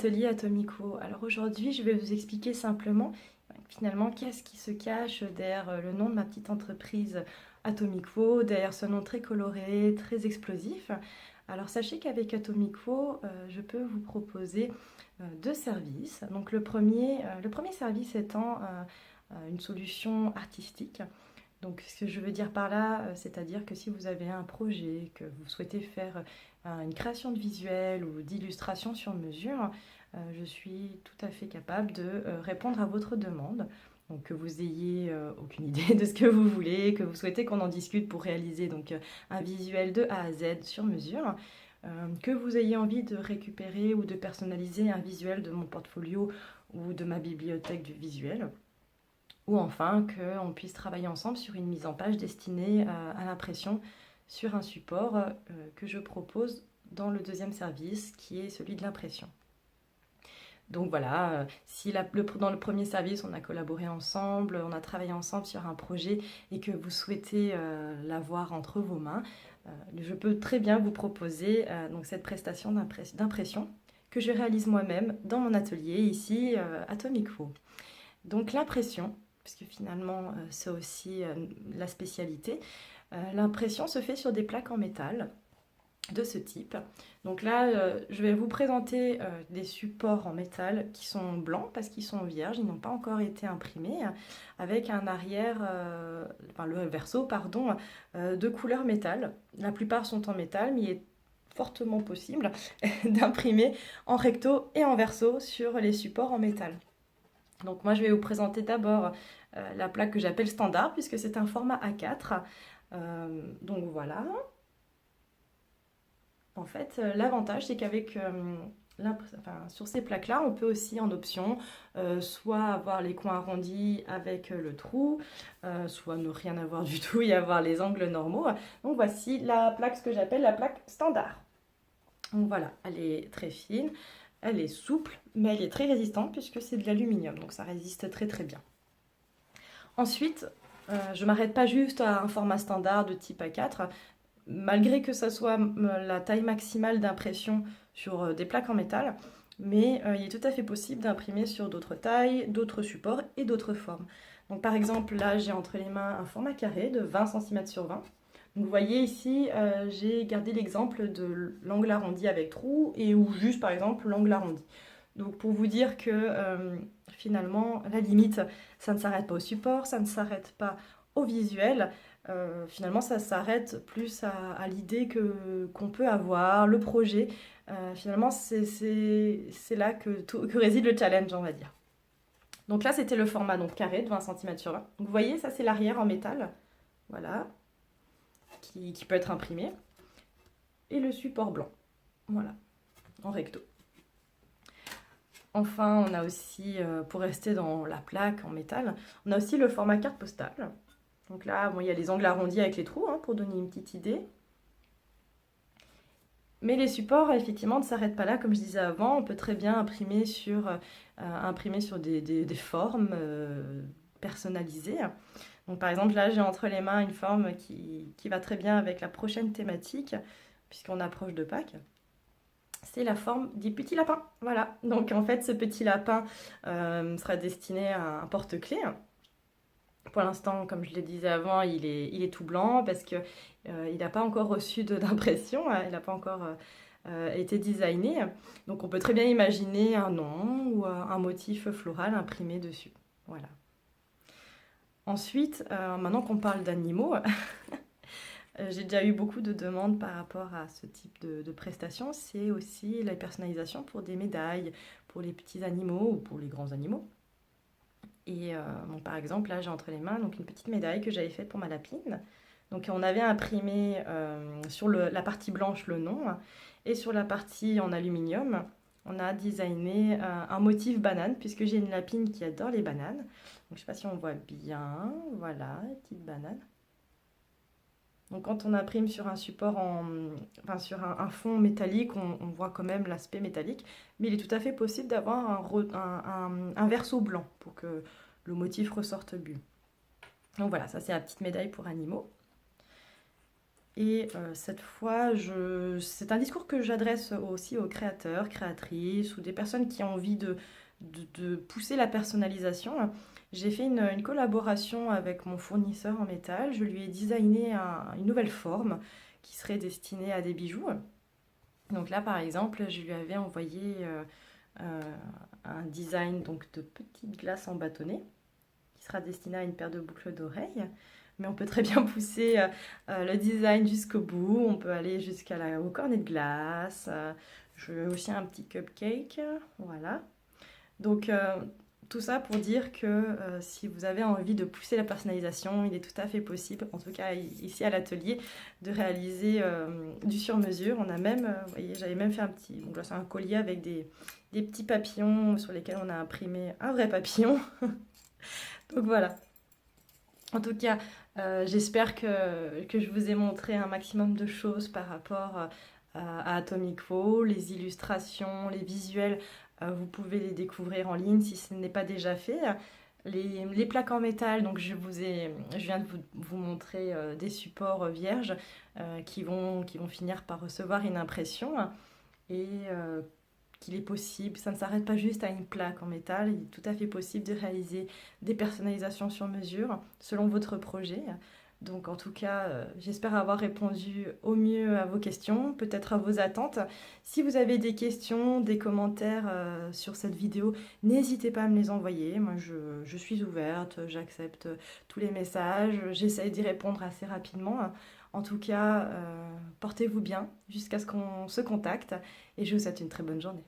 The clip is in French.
l'atelier Atomico. Alors aujourd'hui, je vais vous expliquer simplement finalement qu'est-ce qui se cache derrière le nom de ma petite entreprise Atomico, derrière ce nom très coloré, très explosif. Alors sachez qu'avec Atomico, je peux vous proposer deux services. Donc le premier service étant une solution artistique. Donc, ce que je veux dire par là, c'est-à-dire que si vous avez un projet, que vous souhaitez faire une création de visuel ou d'illustration sur mesure, je suis tout à fait capable de répondre à votre demande. Donc, que vous ayez aucune idée de ce que vous voulez, que vous souhaitez qu'on en discute pour réaliser donc, un visuel de A à Z sur mesure, que vous ayez envie de récupérer ou de personnaliser un visuel de mon portfolio ou de ma bibliothèque du visuel, ou enfin qu'on puisse travailler ensemble sur une mise en page destinée à l'impression sur un support que je propose dans le deuxième service qui est celui de l'impression. Donc voilà, si dans le premier service on a collaboré ensemble, on a travaillé ensemble sur un projet et que vous souhaitez l'avoir entre vos mains, je peux très bien vous proposer donc cette prestation d'impression que je réalise moi-même dans mon atelier ici Atomico. Donc l'impression, puisque finalement c'est aussi la spécialité, l'impression se fait sur des plaques en métal de ce type. Donc là, je vais vous présenter des supports en métal qui sont blancs parce qu'ils sont vierges, ils n'ont pas encore été imprimés, avec un arrière, enfin le verso, pardon, de couleur métal. La plupart sont en métal, mais il est fortement possible d'imprimer en recto et en verso sur les supports en métal. Donc moi je vais vous présenter d'abord la plaque que j'appelle standard puisque c'est un format A4. Donc voilà. En fait, l'avantage c'est qu'avec sur ces plaques-là, on peut aussi en option soit avoir les coins arrondis avec le trou, soit ne rien avoir du tout et avoir les angles normaux. Donc voici la plaque, ce que j'appelle la plaque standard. Donc voilà, elle est très fine, elle est souple, mais elle est très résistante puisque c'est de l'aluminium, donc ça résiste très très bien. Ensuite, je ne m'arrête pas juste à un format standard de type A4, malgré que ça soit la taille maximale d'impression sur des plaques en métal, mais il est tout à fait possible d'imprimer sur d'autres tailles, d'autres supports et d'autres formes. Donc par exemple, là j'ai entre les mains un format carré de 20 cm sur 20. Donc vous voyez ici, j'ai gardé l'exemple de l'angle arrondi avec trou et ou juste par exemple l'angle arrondi. Donc pour vous dire que finalement, la limite, ça ne s'arrête pas au support, ça ne s'arrête pas au visuel. Finalement, ça s'arrête plus à l'idée qu'on peut avoir, le projet. Finalement, c'est là que réside le challenge, on va dire. Donc là, c'était le format donc, carré de 20 cm sur 20. Donc vous voyez, ça c'est l'arrière en métal. Voilà. Qui peut être imprimé. Et le support blanc. Voilà. En recto. Enfin, on a aussi, pour rester dans la plaque en métal, on a aussi le format carte postale. Donc là, bon, il y a les angles arrondis avec les trous, hein, pour donner une petite idée. Mais les supports, effectivement, ne s'arrêtent pas là. Comme je disais avant, on peut très bien imprimer sur des formes personnalisées. Donc par exemple, là, j'ai entre les mains une forme qui va très bien avec la prochaine thématique, puisqu'on approche de Pâques. C'est la forme du petit lapin. Voilà. Donc en fait, ce petit lapin sera destiné à un porte-clés. Pour l'instant, comme je le disais avant, il est tout blanc parce qu'il n'a pas encore reçu d'impression, il n'a pas encore été designé. Donc on peut très bien imaginer un nom ou un motif floral imprimé dessus. Voilà. Ensuite, maintenant qu'on parle d'animaux, j'ai déjà eu beaucoup de demandes par rapport à ce type de prestations. C'est aussi la personnalisation pour des médailles, pour les petits animaux ou pour les grands animaux. Et donc, par exemple, là, j'ai entre les mains donc, une petite médaille que j'avais faite pour ma lapine. Donc, on avait imprimé sur la partie blanche le nom et sur la partie en aluminium, on a designé un motif banane puisque j'ai une lapine qui adore les bananes. Donc, je ne sais pas si on voit bien. Voilà, petite banane. Donc quand on imprime sur un support, sur un fond métallique, on voit quand même l'aspect métallique, mais il est tout à fait possible d'avoir un verso blanc pour que le motif ressorte mieux. Donc voilà, ça c'est la petite médaille pour animaux. Et cette fois, c'est un discours que j'adresse aussi aux créateurs, créatrices ou des personnes qui ont envie de pousser la personnalisation. J'ai fait une collaboration avec mon fournisseur en métal. Je lui ai designé une nouvelle forme qui serait destinée à des bijoux. Donc là, par exemple, je lui avais envoyé euh, un design donc, de petites glaces en bâtonnet qui sera destiné à une paire de boucles d'oreilles. Mais on peut très bien pousser le design jusqu'au bout. On peut aller au cornet de glace. Je veux aussi un petit cupcake. Voilà. Donc, tout ça pour dire que si vous avez envie de pousser la personnalisation, il est tout à fait possible, en tout cas ici à l'atelier, de réaliser du sur-mesure. On a même, vous voyez, j'avais même fait donc là, c'est un collier avec des petits papillons sur lesquels on a imprimé un vrai papillon. Donc voilà. En tout cas, j'espère que je vous ai montré un maximum de choses par rapport à Atomic Wo. Les illustrations, les visuels, vous pouvez les découvrir en ligne si ce n'est pas déjà fait. Les plaques en métal, donc je viens de vous montrer des supports vierges qui vont finir par recevoir une impression. Et qu'il est possible, ça ne s'arrête pas juste à une plaque en métal, il est tout à fait possible de réaliser des personnalisations sur mesure selon votre projet. Donc en tout cas, j'espère avoir répondu au mieux à vos questions, peut-être à vos attentes. Si vous avez des questions, des commentaires sur cette vidéo, n'hésitez pas à me les envoyer. Moi, je suis ouverte, j'accepte tous les messages, j'essaye d'y répondre assez rapidement. En tout cas, portez-vous bien jusqu'à ce qu'on se contacte et je vous souhaite une très bonne journée.